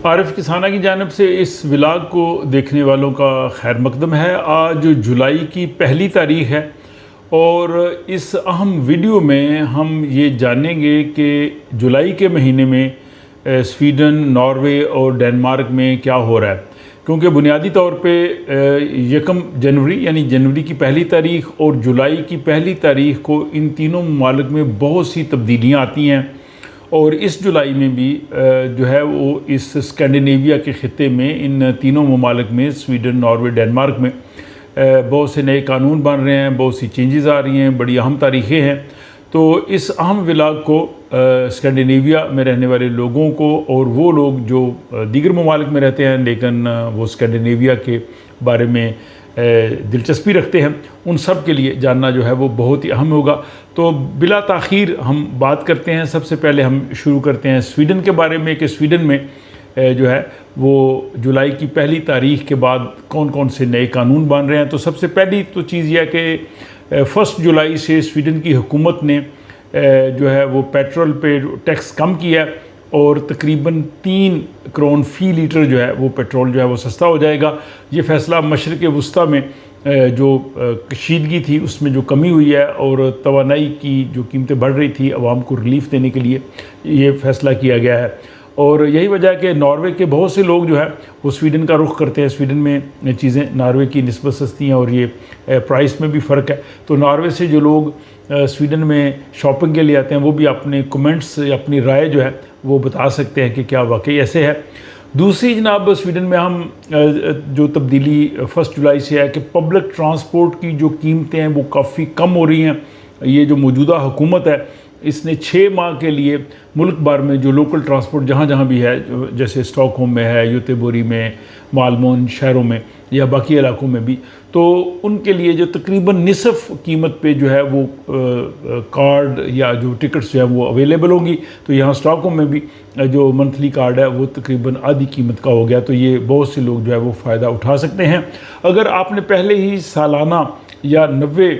عارف کسانہ کی جانب سے اس ولاگ کو دیکھنے والوں کا خیر مقدم ہے۔ آج جولائی کی پہلی تاریخ ہے اور اس اہم ویڈیو میں ہم یہ جانیں گے کہ جولائی کے مہینے میں سویڈن، ناروے اور ڈنمارک میں کیا ہو رہا ہے، کیونکہ بنیادی طور پہ یکم جنوری یعنی جنوری کی پہلی تاریخ اور جولائی کی پہلی تاریخ کو ان تینوں ممالک میں بہت سی تبدیلیاں آتی ہیں، اور اس جولائی میں بھی جو ہے وہ اس اسکینڈینیویا کے خطے میں ان تینوں ممالک میں سویڈن، ناروے، ڈنمارک میں بہت سے نئے قانون بن رہے ہیں، بہت سی چینجز آ رہی ہیں، بڑی اہم تاریخیں ہیں۔ تو اس اہم ولاگ کو اسکینڈینیویا میں رہنے والے لوگوں کو اور وہ لوگ جو دیگر ممالک میں رہتے ہیں لیکن وہ اسکینڈینیویا کے بارے میں دلچسپی رکھتے ہیں، ان سب کے لیے جاننا جو ہے وہ بہت ہی اہم ہوگا۔ تو بلا تاخیر ہم بات کرتے ہیں۔ سب سے پہلے ہم شروع کرتے ہیں سویڈن کے بارے میں کہ سویڈن میں جو ہے وہ جولائی کی پہلی تاریخ کے بعد کون کون سے نئے قانون بن رہے ہیں۔ تو سب سے پہلی تو چیز یہ ہے کہ 1 جولائی سے سویڈن کی حکومت نے جو ہے وہ پیٹرول پہ ٹیکس کم کیا اور تقریباً 3 کرون فی لیٹر جو ہے وہ پیٹرول جو ہے وہ سستا ہو جائے گا۔ یہ فیصلہ مشرق وسطیٰ میں جو کشیدگی تھی اس میں جو کمی ہوئی ہے اور توانائی کی جو قیمتیں بڑھ رہی تھی، عوام کو ریلیف دینے کے لیے یہ فیصلہ کیا گیا ہے۔ اور یہی وجہ ہے کہ ناروے کے بہت سے لوگ جو ہے وہ سویڈن کا رخ کرتے ہیں۔ سویڈن میں چیزیں ناروے کی نسبت سستی ہیں اور یہ پرائس میں بھی فرق ہے۔ تو ناروے سے جو لوگ سویڈن میں شاپنگ کے لیے آتے ہیں وہ بھی اپنے کومنٹس یا اپنی رائے جو ہے وہ بتا سکتے ہیں کہ کیا واقعی ایسے ہے۔ دوسری جناب سویڈن میں ہم جو تبدیلی 1 جولائی سے ہے کہ پبلک ٹرانسپورٹ کی جو قیمتیں ہیں وہ کافی کم ہو رہی ہیں۔ یہ جو موجودہ حکومت ہے اس نے 6 ماہ کے لیے ملک بھر میں جو لوکل ٹرانسپورٹ جہاں جہاں بھی ہے، جیسے اسٹاک ہوم میں ہے، یوتیبوری میں، مالمون شہروں میں یا باقی علاقوں میں بھی، تو ان کے لیے جو تقریباً نصف قیمت پہ جو ہے وہ کارڈ یا جو ٹکٹس جو ہے وہ اویلیبل ہوں گی۔ تو یہاں اسٹاک ہوم میں بھی جو منتھلی کارڈ ہے وہ تقریباً آدھی قیمت کا ہو گیا۔ تو یہ بہت سے لوگ جو ہے وہ فائدہ اٹھا سکتے ہیں۔ اگر آپ نے پہلے ہی سالانہ یا 90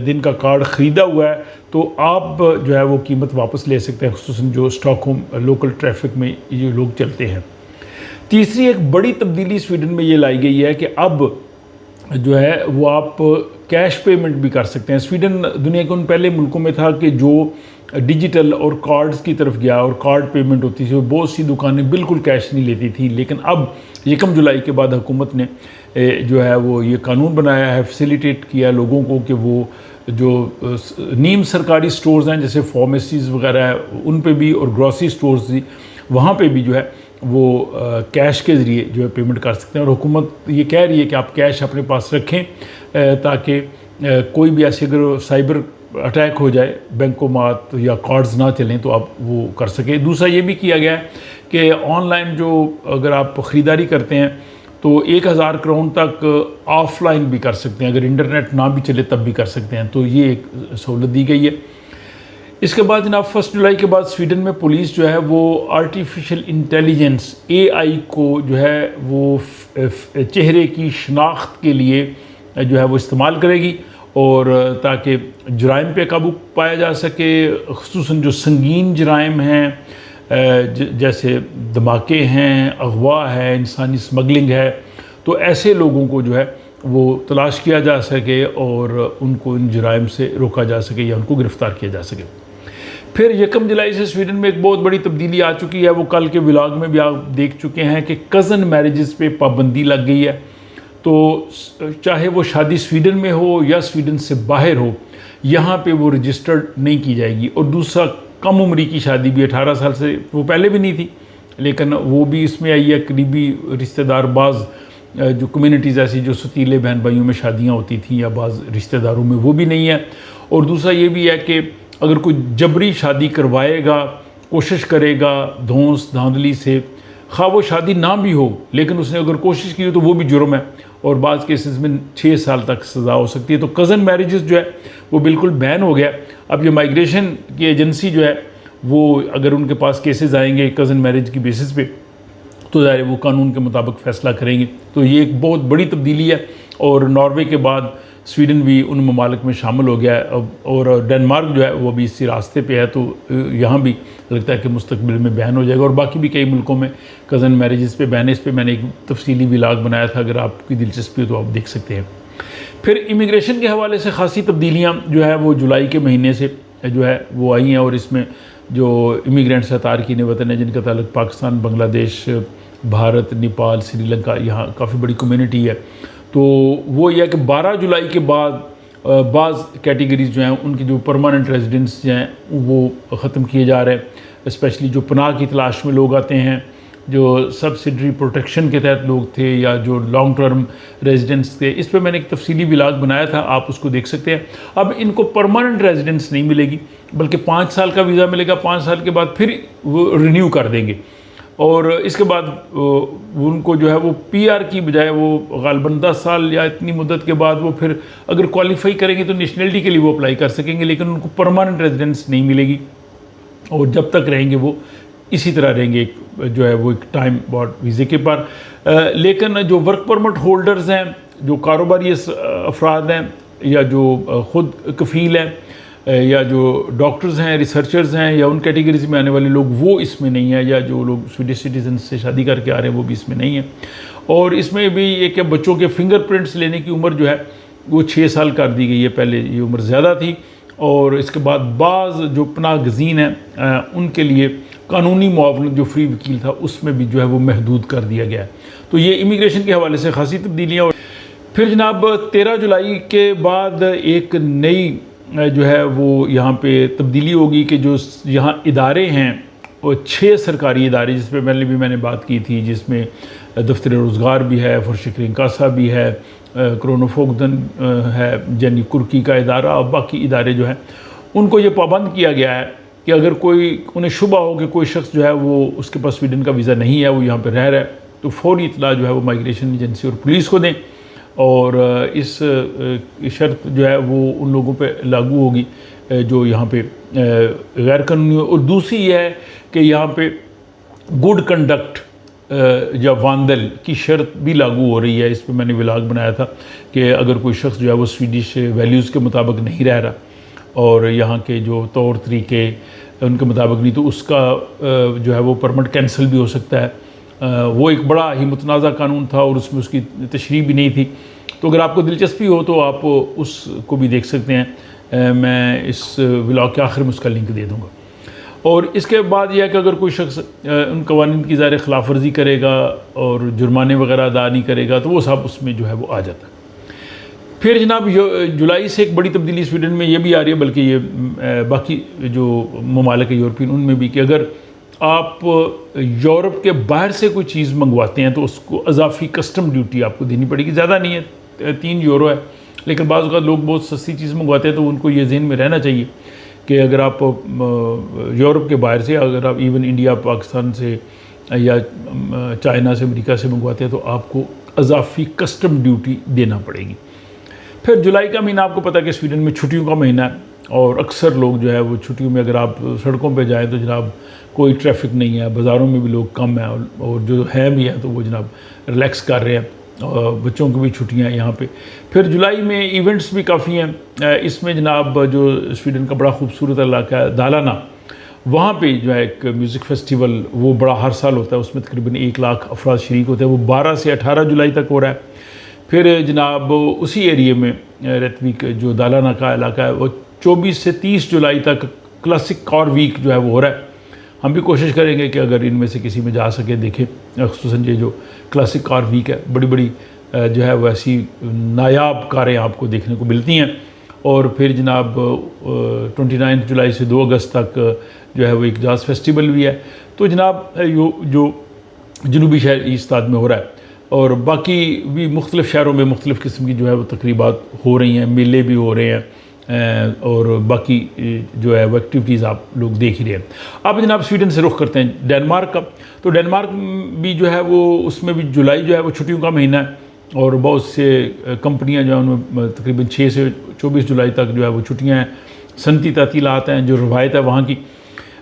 دن کا کارڈ خریدا ہوا ہے تو آپ جو ہے وہ قیمت واپس لے سکتے ہیں، خصوصاً جو اسٹاک ہوم لوکل ٹریفک میں یہ لوگ چلتے ہیں۔ تیسری ایک بڑی تبدیلی سویڈن میں یہ لائی گئی ہے کہ اب جو ہے وہ آپ کیش پیمنٹ بھی کر سکتے ہیں۔ سویڈن دنیا کے ان پہلے ملکوں میں تھا کہ جو ڈیجیٹل اور کارڈز کی طرف گیا اور کارڈ پیمنٹ ہوتی تھی، بہت سی دکانیں بالکل کیش نہیں لیتی تھی، لیکن اب 1 جولائی کے بعد حکومت نے جو ہے وہ یہ قانون بنایا ہے، فیسیلیٹیٹ کیا لوگوں کو کہ وہ جو نیم سرکاری سٹورز ہیں جیسے فارمیسیز وغیرہ ہے ان پہ بھی اور گروسری سٹورز بھی، وہاں پہ بھی جو ہے وہ کیش کے ذریعے جو ہے پیمنٹ کر سکتے ہیں۔ اور حکومت یہ کہہ رہی ہے کہ آپ کیش اپنے پاس رکھیں تاکہ کوئی بھی ایسے اگر سائبر اٹیک ہو جائے، بینکومات یا کارڈز نہ چلیں تو آپ وہ کر سکیں۔ دوسرا یہ بھی کیا گیا ہے کہ آن لائن جو اگر آپ خریداری کرتے ہیں تو 1000 کرون تک آف لائن بھی کر سکتے ہیں، اگر انٹرنیٹ نہ بھی چلے تب بھی کر سکتے ہیں۔ تو یہ ایک سہولت دی گئی ہے۔ اس کے بعد جناب 1 جولائی کے بعد سویڈن میں پولیس جو ہے وہ آرٹیفیشل انٹیلیجنس AI کو جو ہے وہ چہرے کی شناخت کے لیے جو ہے وہ استعمال کرے گی، اور تاکہ جرائم پہ قابو پایا جا سکے، خصوصاً جو سنگین جرائم ہیں جیسے دھماکے ہیں، اغوا ہے، انسانی اسمگلنگ ہے، تو ایسے لوگوں کو جو ہے وہ تلاش کیا جا سکے اور ان کو ان جرائم سے روکا جا سکے یا ان کو گرفتار کیا جا سکے۔ پھر 1 جولائی سے سویڈن میں ایک بہت بڑی تبدیلی آ چکی ہے، وہ کل کے ولاگ میں بھی آپ دیکھ چکے ہیں کہ کزن میرجز پہ پابندی لگ گئی ہے۔ تو چاہے وہ شادی سویڈن میں ہو یا سویڈن سے باہر ہو، یہاں پہ وہ رجسٹرڈ نہیں کی جائے گی۔ اور دوسرا، کم عمری کی شادی بھی 18 سال سے، وہ پہلے بھی نہیں تھی لیکن وہ بھی اس میں آئی ہے۔ قریبی رشتہ دار، بعض جو کمیونٹیز ایسی جو ستیلے بہن بھائیوں میں شادیاں ہوتی تھیں یا بعض رشتہ داروں میں، وہ بھی نہیں ہے۔ اور دوسرا یہ بھی ہے کہ اگر کوئی جبری شادی کروائے گا، کوشش کرے گا دھونس دھاندلی سے، خواہ وہ شادی نہ بھی ہو لیکن اس نے اگر کوشش کی ہو تو وہ بھی جرم ہے، اور بعض کیسز میں 6 سال تک سزا ہو سکتی ہے۔ تو کزن میرجز جو ہے وہ بالکل بین ہو گیا۔ اب یہ مائیگریشن کی ایجنسی جو ہے وہ اگر ان کے پاس کیسز آئیں گے کزن میرج کی بیسس پہ تو ظاہر وہ قانون کے مطابق فیصلہ کریں گے۔ تو یہ ایک بہت بڑی تبدیلی ہے۔ اور ناروے کے بعد سویڈن بھی ان ممالک میں شامل ہو گیا ہے اور ڈنمارک جو ہے وہ بھی اسی راستے پہ ہے، تو یہاں بھی لگتا ہے کہ مستقبل میں بین ہو جائے گا، اور باقی بھی کئی ملکوں میں کزن میرجز پہ بین ہے۔ اس پہ میں نے ایک تفصیلی ولاگ بنایا تھا، اگر آپ کی دلچسپی ہو تو آپ دیکھ سکتے ہیں۔ پھر امیگریشن کے حوالے سے خاصی تبدیلیاں جو ہے وہ جولائی کے مہینے سے جو ہے وہ آئی ہیں، اور اس میں جو امیگرینٹس ہیں، تارکین وطن ہیں، جن کا تعلق پاکستان، بنگلہ دیش، بھارت، نیپال، سری لنکا، یہاں کافی بڑی کمیونٹی ہے، تو وہ یہ ہے کہ 12 جولائی کے بعد بعض کیٹیگریز جو ہیں ان کی جو پرماننٹ ریزیڈنس جو ہیں وہ ختم کیے جا رہے ہیں، اسپیشلی جو پناہ کی تلاش میں لوگ آتے ہیں، جو سبسیڈری پروٹیکشن کے تحت لوگ تھے، یا جو لانگ ٹرم ریزیڈنس تھے۔ اس پہ میں نے ایک تفصیلی ولاگ بنایا تھا، آپ اس کو دیکھ سکتے ہیں۔ اب ان کو پرماننٹ ریزیڈنس نہیں ملے گی، بلکہ 5 سال کا ویزا ملے گا، 5 سال کے بعد پھر وہ رینیو کر دیں گے، اور اس کے بعد ان کو جو ہے وہ پی آر کی بجائے وہ غالباً 10 سال یا اتنی مدت کے بعد وہ پھر اگر کوالیفائی کریں گے تو نیشنلٹی کے لیے وہ اپلائی کر سکیں گے، لیکن ان کو پرماننٹ ریزیڈنس نہیں ملے گی، اور جب تک رہیں گے وہ اسی طرح رہیں گے، جو ہے وہ ایک ٹائم باؤنڈ ویزے کے پر۔ لیکن جو ورک پرمٹ ہولڈرز ہیں، جو کاروباری افراد ہیں، یا جو خود کفیل ہیں، یا جو ڈاکٹرز ہیں، ریسرچرز ہیں، یا ان کیٹیگریز میں آنے والے لوگ، وہ اس میں نہیں ہیں، یا جو لوگ سویڈش سٹیزن سے شادی کر کے آ رہے ہیں وہ بھی اس میں نہیں ہیں۔ اور اس میں بھی یہ کہ بچوں کے فنگر پرنٹس لینے کی عمر جو ہے وہ 6 سال کر دی گئی ہے، پہلے یہ عمر زیادہ تھی، اور اس کے بعد بعض جو پناہ گزین ہیں ان کے لیے قانونی معاونت جو فری وکیل تھا اس میں بھی جو ہے وہ محدود کر دیا گیا ہے۔ تو یہ امیگریشن کے حوالے سے خاصی تبدیلیاں۔ پھر جناب 13 جولائی کے بعد ایک نئی جو ہے وہ یہاں پہ تبدیلی ہوگی کہ جو یہاں ادارے ہیں وہ 6 سرکاری ادارے، جس پہ پہلے بھی میں نے بات کی تھی، جس میں دفتر روزگار بھی ہے، فرشکرین کاسا بھی ہے، کرونو فوگدن ہے، جنی کرکی کا ادارہ، اور باقی ادارے جو ہیں ان کو یہ پابند کیا گیا ہے کہ اگر کوئی انہیں شبہ ہو کہ کوئی شخص جو ہے وہ اس کے پاس سویڈن کا ویزا نہیں ہے، وہ یہاں پہ رہ رہا ہے، تو فوری اطلاع جو ہے وہ مائیگریشن ایجنسی اور پولیس کو دیں، اور اس شرط جو ہے وہ ان لوگوں پہ لاگو ہوگی جو یہاں پہ غیر قانونی ہو۔ اور دوسری یہ ہے کہ یہاں پہ گڈ کنڈکٹ یا واندل کی شرط بھی لاگو ہو رہی ہے۔ اس پہ میں نے ولاگ بنایا تھا کہ اگر کوئی شخص جو ہے وہ سویڈش ویلیوز کے مطابق نہیں رہ رہا اور یہاں کے جو طور طریقے ان کے مطابق نہیں، تو اس کا جو ہے وہ پرمٹ کینسل بھی ہو سکتا ہے۔ وہ ایک بڑا ہی متنازع قانون تھا اور اس میں اس کی تشریح بھی نہیں تھی، تو اگر آپ کو دلچسپی ہو تو آپ اس کو بھی دیکھ سکتے ہیں، میں اس ولاگ کے آخر میں اس کا لنک دے دوں گا۔ اور اس کے بعد یہ ہے کہ اگر کوئی شخص ان قوانین کی ظاہر خلاف ورزی کرے گا اور جرمانے وغیرہ ادا نہیں کرے گا تو وہ سب اس میں جو ہے وہ آ جاتا ہے۔ پھر جناب جولائی سے ایک بڑی تبدیلی سویڈن میں یہ بھی آ رہی ہے، بلکہ یہ باقی جو ممالک یورپین ان میں بھی، کہ اگر آپ یورپ کے باہر سے کوئی چیز منگواتے ہیں تو اس کو اضافی کسٹم ڈیوٹی آپ کو دینی پڑے گی۔ زیادہ نہیں ہے، 3 یورو ہے، لیکن بعض اوقات لوگ بہت سستی چیز منگواتے ہیں تو ان کو یہ ذہن میں رہنا چاہیے کہ اگر آپ یورپ کے باہر سے، اگر آپ ایون انڈیا، پاکستان سے یا چائنا سے، امریکہ سے منگواتے ہیں تو آپ کو اضافی کسٹم ڈیوٹی دینا پڑے گی۔ پھر جولائی کا مہینہ آپ کو پتہ ہے کہ سویڈن میں چھٹیوں کا مہینہ ہے، اور اکثر لوگ جو ہے وہ چھٹیوں میں اگر آپ سڑکوں پہ جائیں تو جناب کوئی ٹریفک نہیں ہے، بازاروں میں بھی لوگ کم ہیں، اور جو ہے بھی ہیں تو وہ جناب ریلیکس کر رہے ہیں، اور بچوں کی بھی چھٹیاں ہیں یہاں پہ۔ پھر جولائی میں ایونٹس بھی کافی ہیں، اس میں جناب جو سویڈن کا بڑا خوبصورت علاقہ ہے دالانا، وہاں پہ جو ہے ایک میوزک فیسٹیول وہ بڑا ہر سال ہوتا ہے، اس میں تقریباً 1 لاکھ افراد شریک ہوتے ہیں، وہ 12 سے 18 جولائی تک ہو رہا ہے۔ پھر جناب اسی ایریے میں ریتویک جو دالانا کا علاقہ ہے وہ 24 سے 30 جولائی تک کلاسک کار ویک جو ہے وہ ہو رہا ہے۔ ہم بھی کوشش کریں گے کہ اگر ان میں سے کسی میں جا سکے دیکھیں، خصوصاً یہ جو کلاسک کار ویک ہے، بڑی بڑی جو ہے وہ ایسی نایاب کاریں آپ کو دیکھنے کو ملتی ہیں۔ اور پھر جناب 29 جولائی سے 2 اگست تک جو ہے وہ ایک جاز فیسٹیول بھی ہے۔ تو جناب جو جنوبی شہر ایستاد میں ہو رہا ہے، اور باقی بھی مختلف شہروں میں مختلف قسم کی جو ہے وہ تقریبات ہو رہی ہیں، میلے بھی ہو رہے ہیں، اور باقی جو ہے وہ ایکٹیویٹیز آپ لوگ دیکھ ہی رہے ہیں۔ اب جناب سویڈن سے رخ کرتے ہیں ڈنمارک کا، تو ڈنمارک بھی جو ہے وہ اس میں بھی جولائی جو ہے وہ چھٹیوں کا مہینہ ہے، اور بہت سے کمپنیاں جو ہیں ان میں تقریباً 6 سے 24 جولائی تک جو ہے وہ چھٹیاں ہیں، صنعتی تعطیلات ہیں، جو روایت ہے وہاں کی۔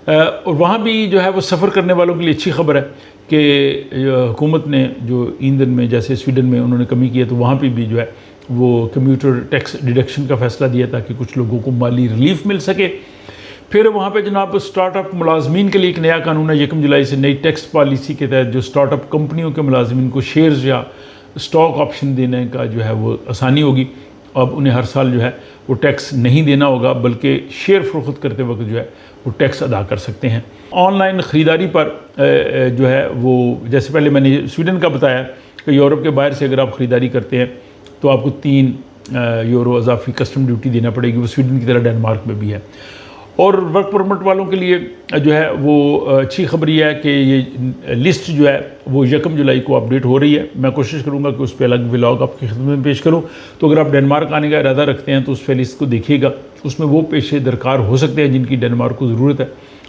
اور وہاں بھی جو ہے وہ سفر کرنے والوں کے لیے اچھی خبر ہے کہ حکومت نے جو ایندھن میں جیسے سویڈن میں انہوں نے کمی کی ہے، تو وہاں پہ بھی جو ہے وہ کمیوٹر ٹیکس ڈیڈکشن کا فیصلہ دیا تاکہ کچھ لوگوں کو مالی ریلیف مل سکے۔ پھر وہاں پہ جناب سٹارٹ اپ ملازمین کے لیے ایک نیا قانون ہے، 1 جولائی سے نئی ٹیکس پالیسی کے تحت جو سٹارٹ اپ کمپنیوں کے ملازمین کو شیئرز یا سٹاک آپشن دینے کا جو ہے وہ آسانی ہوگی۔ اب انہیں ہر سال جو ہے وہ ٹیکس نہیں دینا ہوگا، بلکہ شیئر فروخت کرتے وقت جو ہے وہ ٹیکس ادا کر سکتے ہیں۔ آن لائن خریداری پر جو ہے وہ جیسے پہلے میں نے سویڈن کا بتایا کہ یورپ کے باہر سے اگر آپ خریداری کرتے ہیں تو آپ کو 3 یورو اضافی کسٹم ڈیوٹی دینا پڑے گی، وہ سویڈن کی طرح ڈنمارک میں بھی ہے۔ اور ورک پرمٹ والوں کے لیے جو ہے وہ اچھی خبر یہ ہے کہ یہ لسٹ جو ہے وہ 1 جولائی کو اپڈیٹ ہو رہی ہے۔ میں کوشش کروں گا کہ اس پہ الگ ولاگ آپ کی خدمت میں پیش کروں۔ تو اگر آپ ڈنمارک آنے کا ارادہ رکھتے ہیں تو اس فہرست کو دیکھیے گا، اس میں وہ پیشے درکار ہو سکتے ہیں جن کی ڈنمارک کو ضرورت ہے،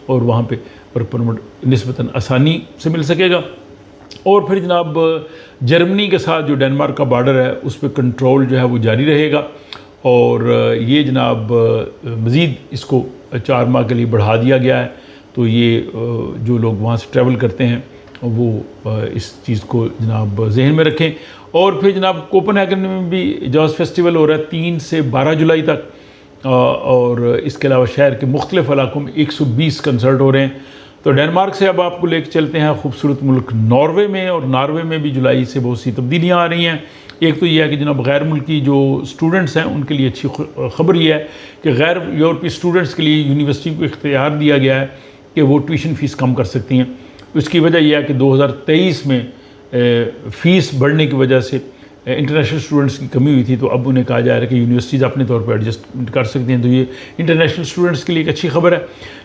اور وہاں پہ ورک پرمٹ نسبتاً آسانی سے مل سکے گا۔ اور پھر جناب جرمنی کے ساتھ جو ڈنمارک کا بارڈر ہے اس پہ کنٹرول جو ہے وہ جاری رہے گا، اور یہ جناب مزید اس کو 4 ماہ کے لیے بڑھا دیا گیا ہے۔ تو یہ جو لوگ وہاں سے ٹریول کرتے ہیں وہ اس چیز کو جناب ذہن میں رکھیں۔ اور پھر جناب کوپن ہیگن میں بھی جاز فیسٹیول ہو رہا ہے 3 سے 12 جولائی تک، اور اس کے علاوہ شہر کے مختلف علاقوں میں 120 کنسرٹ ہو رہے ہیں۔ تو ڈنمارک سے اب آپ کو لے کے چلتے ہیں خوبصورت ملک ناروے میں، اور ناروے میں بھی جولائی سے بہت سی تبدیلیاں آ رہی ہیں۔ ایک تو یہ ہے کہ جناب غیر ملکی جو اسٹوڈنٹس ہیں ان کے لیے اچھی خبر یہ ہے کہ غیر یورپی اسٹوڈنٹس کے لیے یونیورسٹی کو اختیار دیا گیا ہے کہ وہ ٹیوشن فیس کم کر سکتی ہیں۔ اس کی وجہ یہ ہے کہ 2023 میں فیس بڑھنے کی وجہ سے انٹرنیشنل اسٹوڈنٹس کی کمی ہوئی تھی، تو اب انہیں کہا جا رہا ہے کہ یونیورسٹیز اپنے طور پہ ایڈجسٹمنٹ کر سکتی ہیں۔ تو یہ انٹرنیشنل اسٹوڈنٹس کے لیے ایک اچھی خبر ہے۔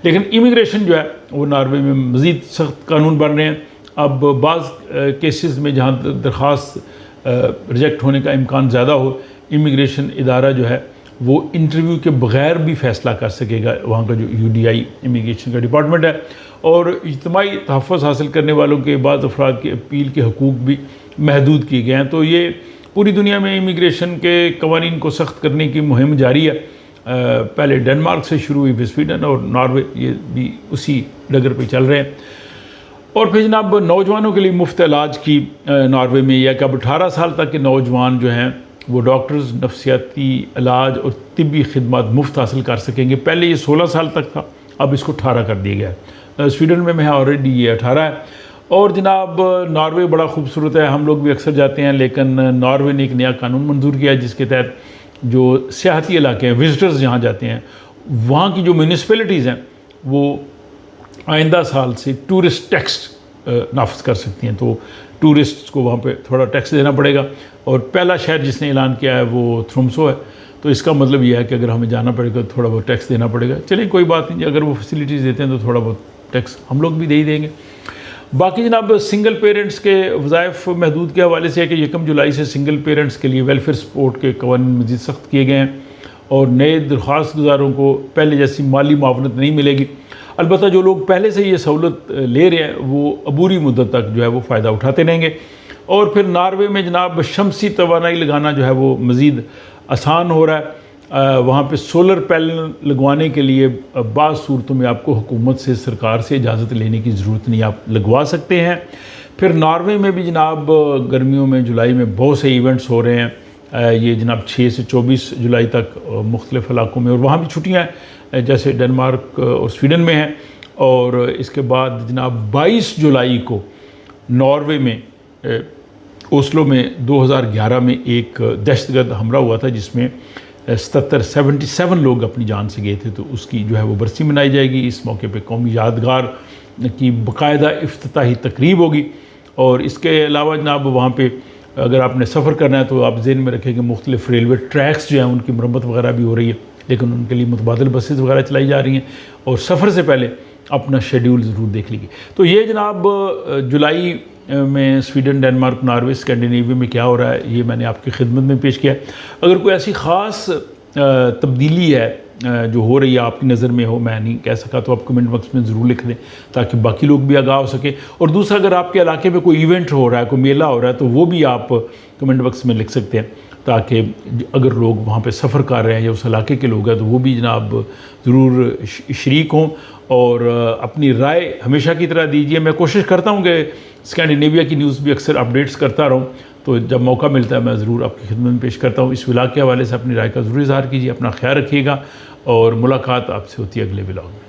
لیکن امیگریشن جو ہے وہ ناروے میں مزید سخت قانون بن رہے ہیں۔ اب بعض کیسز میں جہاں درخواست ریجیکٹ ہونے کا امکان زیادہ ہو، امیگریشن ادارہ جو ہے وہ انٹرویو کے بغیر بھی فیصلہ کر سکے گا، وہاں کا جو UDI امیگریشن کا ڈپارٹمنٹ ہے۔ اور اجتماعی تحفظ حاصل کرنے والوں کے بعض افراد کے اپیل کے حقوق بھی محدود کیے گئے ہیں۔ تو یہ پوری دنیا میں امیگریشن کے قوانین کو سخت کرنے کی مہم جاری ہے۔ پہلے ڈنمارک سے شروع ہوئی، پھر سویڈن اور ناروے یہ بھی اسی ڈگر پہ چل رہے ہیں۔ اور پھر جناب نوجوانوں کے لیے مفت علاج کی ناروے میں یہ ہے کہ اب 18 سال تک کے نوجوان جو ہیں وہ ڈاکٹرز، نفسیاتی علاج اور طبی خدمات مفت حاصل کر سکیں گے۔ پہلے یہ 16 سال تک تھا، اب اس کو 18 کر دیا گیا ہے۔ سویڈن میں آلریڈی یہ 18 ہے۔ اور جناب ناروے بڑا خوبصورت ہے، ہم لوگ بھی اکثر جاتے ہیں، لیکن ناروے نے ایک نیا قانون منظور کیا ہے جس کے تحت جو سیاحتی علاقے ہیں، وزٹرز جہاں جاتے ہیں، وہاں کی جو میونسپلٹیز ہیں وہ آئندہ سال سے ٹورسٹ ٹیکس نافذ کر سکتی ہیں۔ تو ٹورسٹ کو وہاں پہ تھوڑا ٹیکس دینا پڑے گا، اور پہلا شہر جس نے اعلان کیا ہے وہ تھرومسو ہے۔ تو اس کا مطلب یہ ہے کہ اگر ہمیں جانا پڑے گا تو تھوڑا بہت ٹیکس دینا پڑے گا۔ چلیں کوئی بات نہیں، اگر وہ فیسیلیٹیز دیتے ہیں تو تھوڑا بہت ٹیکس ہم لوگ بھی دے ہی دیں گے۔ باقی جناب سنگل پیرنٹس کے وظائف محدود کے حوالے سے ہے کہ 1 جولائی سے سنگل پیرنٹس کے لیے ویلفیئر سپورٹ کے قوانین مزید سخت کیے گئے ہیں، اور نئے درخواست گزاروں کو پہلے جیسی مالی معاونت نہیں ملے گی۔ البتہ جو لوگ پہلے سے یہ سہولت لے رہے ہیں وہ عبوری مدت تک جو ہے وہ فائدہ اٹھاتے رہیں گے۔ اور پھر ناروے میں جناب شمسی توانائی لگانا جو ہے وہ مزید آسان ہو رہا ہے۔ وہاں پہ سولر پینل لگوانے کے لیے بعض صورتوں میں آپ کو حکومت سے، سرکار سے اجازت لینے کی ضرورت نہیں، آپ لگوا سکتے ہیں۔ پھر ناروے میں بھی جناب گرمیوں میں جولائی میں بہت سے ایونٹس ہو رہے ہیں، یہ جناب 6 سے 24 جولائی تک مختلف علاقوں میں، اور وہاں بھی چھٹیاں ہیں جیسے ڈنمارک اور سویڈن میں ہیں۔ اور اس کے بعد جناب 22 جولائی کو ناروے میں اوسلو میں 2011 میں ایک دہشت گرد حملہ ہوا تھا جس میں 77 لوگ اپنی جان سے گئے تھے، تو اس کی جو ہے وہ برسی منائی جائے گی۔ اس موقع پہ قومی یادگار کی باقاعدہ افتتاحی تقریب ہوگی۔ اور اس کے علاوہ جناب وہاں پہ اگر آپ نے سفر کرنا ہے تو آپ ذہن میں رکھیں کہ مختلف ریلوے ٹریکس جو ہیں ان کی مرمت وغیرہ بھی ہو رہی ہے، لیکن ان کے لیے متبادل بسز وغیرہ چلائی جا رہی ہیں، اور سفر سے پہلے اپنا شیڈیول ضرور دیکھ لیجیے۔ تو یہ جناب جولائی میں سویڈن، ڈنمارک، ناروے، اسکینڈینیویا میں کیا ہو رہا ہے یہ میں نے آپ کی خدمت میں پیش کیا ہے۔ اگر کوئی ایسی خاص تبدیلی ہے جو ہو رہی ہے آپ کی نظر میں ہو، میں نہیں کہہ سکا، تو آپ کمنٹ باکس میں ضرور لکھ دیں تاکہ باقی لوگ بھی آگاہ ہو سکیں۔ اور دوسرا، اگر آپ کے علاقے میں کوئی ایونٹ ہو رہا ہے، کوئی میلہ ہو رہا ہے، تو وہ بھی آپ کمنٹ باکس میں لکھ سکتے ہیں تاکہ اگر لوگ وہاں پہ سفر کر رہے ہیں یا اس علاقے کے لوگ ہیں تو وہ بھی جناب ضرور شریک ہوں، اور اپنی رائے ہمیشہ کی طرح دیجیے۔ میں کوشش کرتا ہوں کہ اسکینڈینیویا کی نیوز بھی اکثر اپڈیٹس کرتا رہوں تو جب موقع ملتا ہے میں ضرور آپ کی خدمت میں پیش کرتا ہوں۔ اس ولاگ کے حوالے سے اپنی رائے کا ضرور اظہار کیجیے، اپنا خیال رکھیے گا، اور ملاقات آپ سے ہوتی ہے اگلے ولاگ میں۔